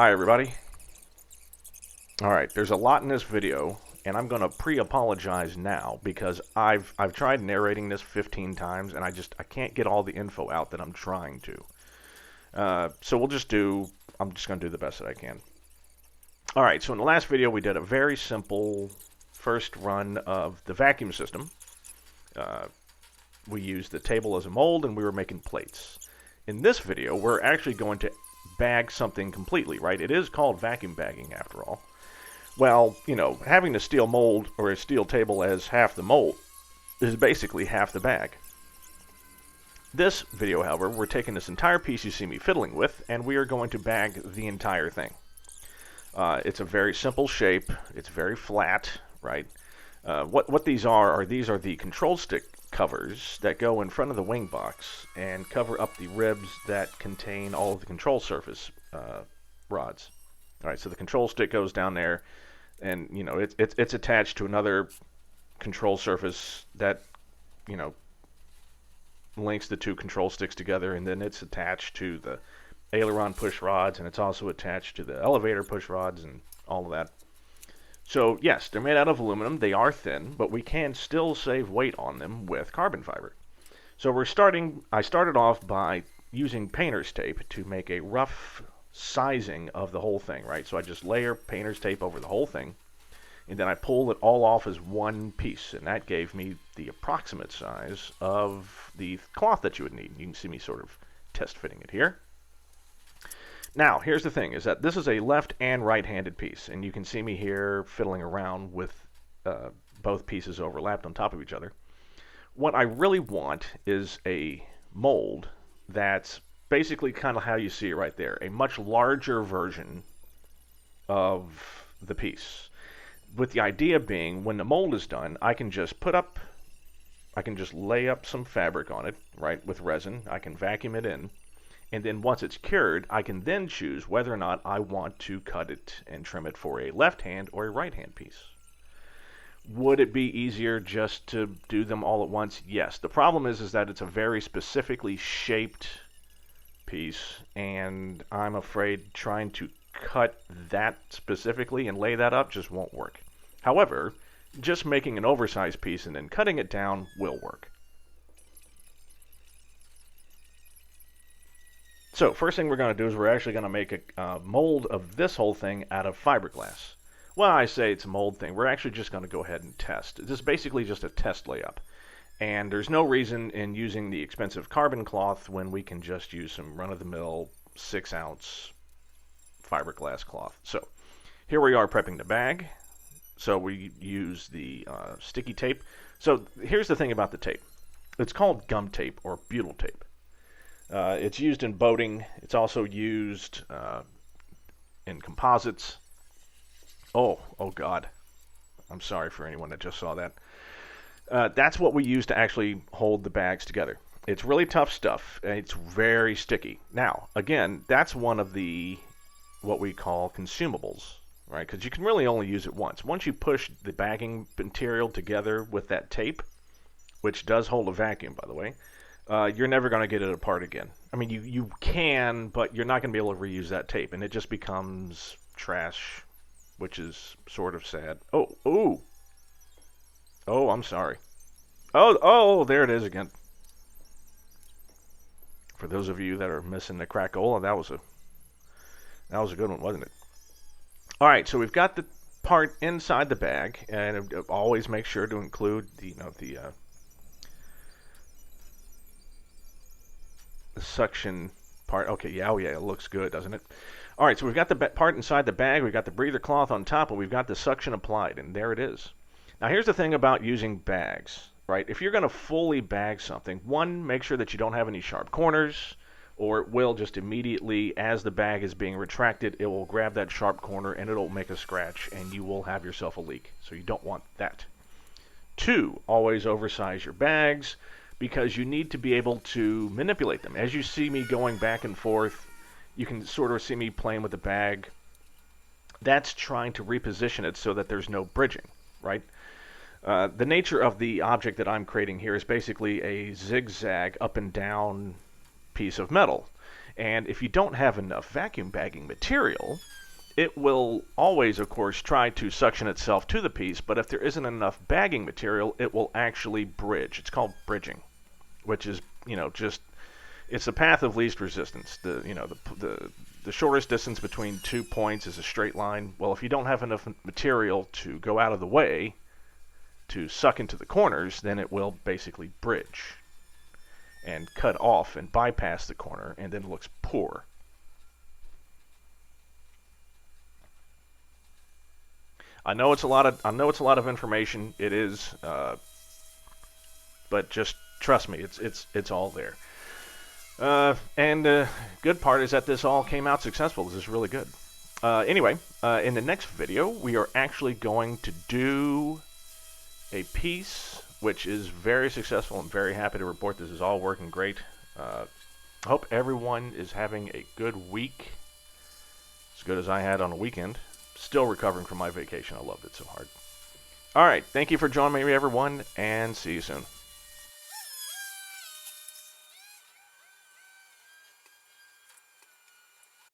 Hi everybody. Alright, there's a lot in this video, and I'm going to pre-apologize now because I've tried narrating this 15 times and I can't get all the info out that I'm trying to. So I'm just going to do the best that I can. Alright, so in the last video we did a very simple first run of the vacuum system. We used the table as a mold and we were making plates. In this video we're actually going to bag something completely, right? It is called vacuum bagging after all. Well, you know, having a steel mold or a steel table as half the mold is basically half the bag. This video, however, we're taking this entire piece you see me fiddling with, and we are going to bag the entire thing. It's a very simple shape. It's very flat, right? What these are the control stick covers that go in front of the wing box and cover up the ribs that contain all of the control surface rods. All right, so the control stick goes down there, and you know it's attached to another control surface that links the two control sticks together, and then it's attached to the aileron push rods, and it's also attached to the elevator push rods and all of that. So yes, they're made out of aluminum. They are thin, but we can still save weight on them with carbon fiber. So I started off by using painter's tape to make a rough sizing of the whole thing, right? So I just layer painter's tape over the whole thing, and then I pull it all off as one piece, and that gave me the approximate size of the cloth that you would need. You can see me sort of test fitting it here. Now, here's the thing, is that this is a left and right-handed piece, and you can see me here fiddling around with both pieces overlapped on top of each other. What I really want is a mold that's basically kind of how you see it right there, a much larger version of the piece. With the idea being, when the mold is done, I can just lay up some fabric on it, right, with resin. I can vacuum it in, and then once it's cured, I can then choose whether or not I want to cut it and trim it for a left-hand or a right-hand piece. Would it be easier just to do them all at once? Yes. The problem is that it's a very specifically shaped piece, and I'm afraid trying to cut that specifically and lay that up just won't work. However, just making an oversized piece and then cutting it down will work. So first thing we're going to do is we're actually going to make a mold of this whole thing out of fiberglass. Well, I say it's a mold thing. We're actually just going to go ahead and test. This is basically just a test layup. And there's no reason in using the expensive carbon cloth when we can just use some run-of-the-mill 6-ounce fiberglass cloth. So here we are prepping the bag. So we use the sticky tape. So here's the thing about the tape. It's called gum tape or butyl tape. It's used in boating. It's also used in composites. Oh God. I'm sorry for anyone that just saw that. That's what we use to actually hold the bags together. It's really tough stuff, and it's very sticky. Now, again, that's one of the what we call consumables, right? Because you can really only use it once. Once you push the bagging material together with that tape, which does hold a vacuum, by the way, you're never going to get it apart again. I mean, you can, but you're not going to be able to reuse that tape, and it just becomes trash, which is sort of sad. Oh, I'm sorry. Oh, there it is again. For those of you that are missing the crack-ola, that was a good one, wasn't it? All right, so we've got the part inside the bag, and always make sure to include the suction part. Okay, yeah, it looks good, doesn't it? All right, so we've got the part inside the bag, we've got the breather cloth on top, and we've got the suction applied, and there it is. Now here's the thing about using bags, right? If you're going to fully bag something, one, make sure that you don't have any sharp corners, or it will just immediately, as the bag is being retracted, it will grab that sharp corner and it'll make a scratch, and you will have yourself a leak. So you don't want that. Two, always oversize your bags, because you need to be able to manipulate them. As you see me going back and forth, you can sort of see me playing with the bag. That's trying to reposition it so that there's no bridging, right? The nature of the object that I'm creating here is basically a zigzag up and down piece of metal. And if you don't have enough vacuum bagging material, it will always, of course, try to suction itself to the piece, but if there isn't enough bagging material, it will actually bridge. It's called bridging, which is, just, it's the path of least resistance. The shortest distance between 2 points is a straight line. Well, if you don't have enough material to go out of the way to suck into the corners, then it will basically bridge and cut off and bypass the corner, and then it looks poor. I know it's a lot of information. It is, but just trust me, it's all there. And good part is that this all came out successful. This is really good. Anyway, in the next video, we are actually going to do a piece which is very successful. I'm very happy to report this is all working great. I hope everyone is having a good week, as good as I had on a weekend. Still recovering from my vacation. I loved it so hard. All right, thank you for joining me, everyone, and see you soon.